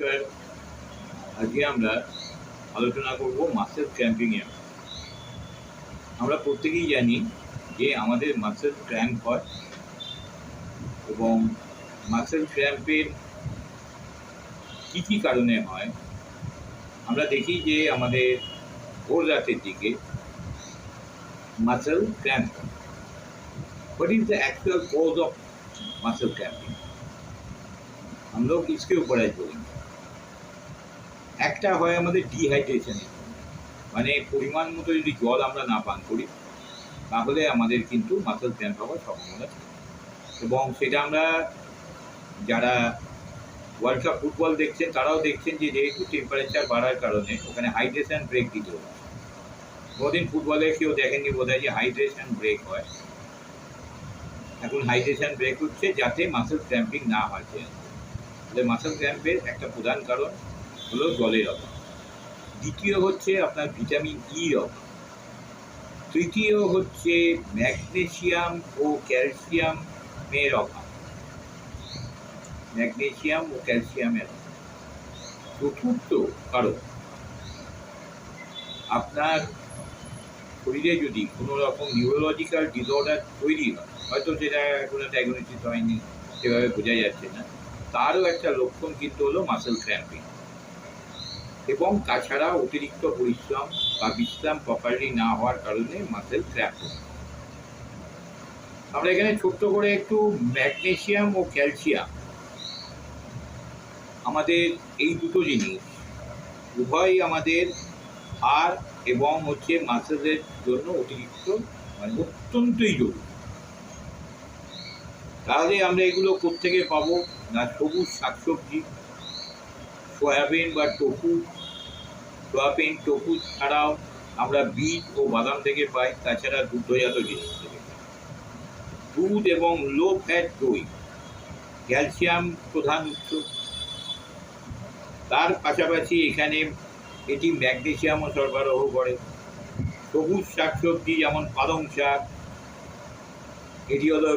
নমস্কার। আজকে আমরা আলোচনা করব মাসেল ক্র্যাম্পিং এর। আমরা প্রত্যেকেই জানি যে আমাদের মাসেল ক্র্যাম্প হয় এবং মাসেল ক্র্যাম্পের কী কারণে হয়। আমরা দেখি যে আমাদের ভোর রাতের দিকে মাসেল ক্র্যাম্প হয়। What is the actual cause of muscle cramping? हम लोग इसके ऊपर आज बोलेंगे। একটা হয় আমাদের ডিহাইড্রেশনের, মানে পরিমাণ মতো যদি জল আমরা না পান করি তাহলে আমাদের কিন্তু মাসেল ক্র্যাম্প হওয়ার সম্ভাবনা থাকে। এবং সেটা আমরা যারা ওয়ার্ল্ড কাপ ফুটবল দেখছেন তারাও দেখছেন যে যেহেতু টেম্পারেচার বাড়ার কারণে ওখানে হাইড্রেশন ব্রেক দিতে হয়। কোনোদিন ফুটবলে কেউ দেখেননি বোধ হয় যে হাইড্রেশন ব্রেক হয়। এখন হাইড্রেশন ব্রেক হচ্ছে যাতে মাসেল ক্র্যাম্পিং না হয়। তাহলে মাসেল ক্র্যাম্পের একটা প্রধান কারণ হলো জলের অভাব। দ্বিতীয় হচ্ছে আপনার ভিটামিন ইর অভাব। তৃতীয় হচ্ছে ম্যাগনেসিয়াম ও ক্যালসিয়ামের অভাব। ম্যাগনেসিয়াম ও ক্যালসিয়ামের অভাব। চতুর্থ কারণ আপনার শরীরে যদি কোনো রকম নিউরোলজিক্যাল ডিসঅর্ডার তৈরি হয়, হয়তো সেটা কোনো ডায়াগনোসিস হয়নি, সেভাবে বোঝা যাচ্ছে না, তারও একটা লক্ষণ কিন্তু হলো মাসেল ক্র্যাম্পিং। এবং তাছাড়া অতিরিক্ত পরিশ্রম বা বিশ্রাম প্রপারলি না হওয়ার কারণে মাসেল ক্র্যাম্প হয়। আমরা এখানে ছোট্ট করে একটু ম্যাগনেসিয়াম ও ক্যালসিয়াম, আমাদের এই দুটো জিনিস উভয়ই আমাদের হাড় এবং হচ্ছে মাসেলের জন্য অতিরিক্ত মানে অত্যন্তই জরুরি। তাহলে আমরা এগুলো কোত্থেকে পাবো না? সবুজ শাকসবজি, সয়াবিন বা টোফু। সয়াবিন টোফু ছাড়াও আমরা বীজ ও বাদাম থেকে পাই, তাছাড়া দুগ্ধজাত জিনিস থেকে পাই। দুধ এবং লো ফ্যাট দই ক্যালসিয়াম প্রধান উৎস। তার পাশাপাশি এখানে এটি ম্যাগনেসিয়ামও সরবরাহ করে। সবুজ শাকসবজি যেমন পালং শাক, এটি হলো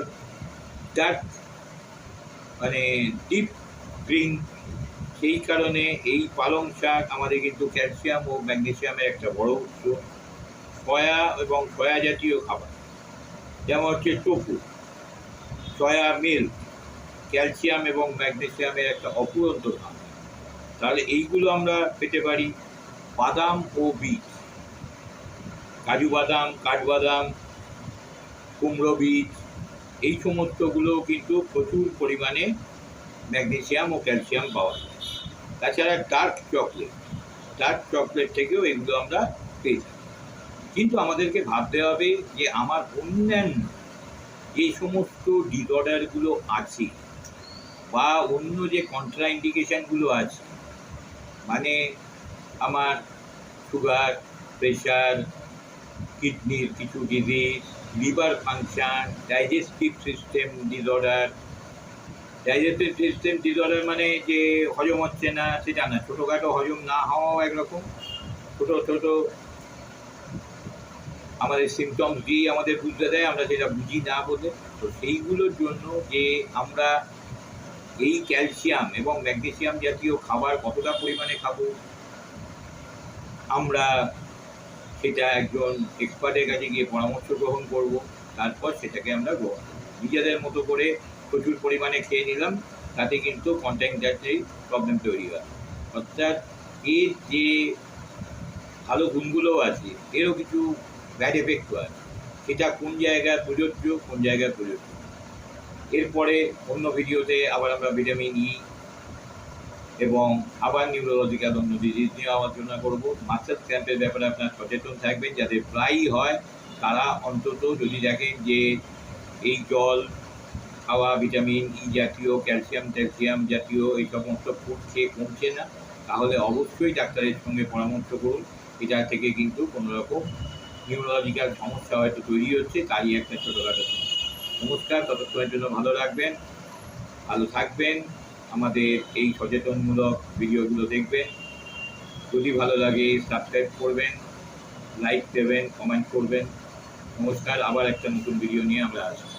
ডার্ক মানে ডিপ গ্রিন, সেই কারণে এই পালং শাক আমাদের কিন্তু ক্যালসিয়াম ও ম্যাগনেসিয়ামের একটা বড় উৎস। সয়া এবং সয়া জাতীয় খাবার যেমন হচ্ছে টোফু, সয়া মিল্ক, ক্যালসিয়াম এবং ম্যাগনেসিয়ামের একটা অফুরন্ত ধান। তাহলে এইগুলো আমরা পেতে পারি। বাদাম ও বীজ, কাজু বাদাম, কাঠবাদাম, কুমড়ো বীজ, এই সমস্তগুলো কিন্তু প্রচুর পরিমাণে ম্যাগনেসিয়াম ও ক্যালসিয়াম পাওয়া যায়। তাছাড়া ডার্ক চকলেট থেকেও এগুলো আমরা পেয়ে থাকি। কিন্তু আমাদেরকে ভাবতে হবে যে আমার অন্যান্য যে সমস্ত ডিসঅর্ডারগুলো আছে বা অন্য যে কন্ট্রা ইন্ডিকেশানগুলো আছে, মানে আমার সুগার, প্রেশার, কিডনির কিছু disease, liver function, digestive system disorder. Digestive system disorder মানে যে হজম হচ্ছে না সেটা না, ছোটোখাটো হজম না হওয়াও একরকম। ছোটো ছোটো আমাদের সিমটমস দিয়ে আমাদের বুঝতে দেয়, আমরা সেটা বুঝি না বলে। তো সেইগুলোর জন্য যে আমরা এই ক্যালসিয়াম এবং ম্যাগনেসিয়াম জাতীয় খাবার কতটা পরিমাণে খাবো, আমরা সেটা একজন এক্সপার্টের কাছে গিয়ে পরামর্শ গ্রহণ করব। তারপর সেটাকে আমরা গ্রহণ করব। নিজেদের মতো করে প্রচুর পরিমাণে খেয়ে নিলাম, তাতে কিন্তু কন্টেন্টারটাই প্রবলেম তৈরি হয়। অর্থাৎ এর যে ভালো গুণগুলো আছে এরও কিছু ব্যাড এফেক্টও আছে। সেটা কোন জায়গায় প্রযোজ্য, কোন জায়গায় প্রযোজ্য। এরপরে অন্য ভিডিওতে আবার আমরা ভিটামিন ই এবং আবার নিউরোলজিক্যাল অন্য ডিজিজ নিয়ে আলোচনা করব। মাসেল ক্র্যাম্পের ব্যাপারে আপনার সচেতন থাকবেন। যাদের প্রায়ই হয় তারা অন্তত যদি দেখেন যে এই জল খাওয়া, ভিটামিন ই জাতীয়, ক্যালসিয়াম জাতীয় এই সমস্ত ফুড খেয়ে কমছে না, তাহলে অবশ্যই ডাক্তারের সঙ্গে পরামর্শ করুন। এটা থেকে কিন্তু কোনো রকম নিউরোলজিক্যাল সমস্যা হয়তো তৈরি হচ্ছে, তাই একটা ছোটোখাটো সমস্যা। নমস্কার, ততক্ষণের জন্য ভালো রাখবেন, ভালো থাকবেন। আমাদের এই সচেতনমূলক ভিডিওগুলো দেখবেন। যদি ভালো লাগে সাবস্ক্রাইব করবেন, লাইক দেবেন, কমেন্ট করবেন। নমস্কার, আবার একটা নতুন ভিডিও নিয়ে আমরা আসছি।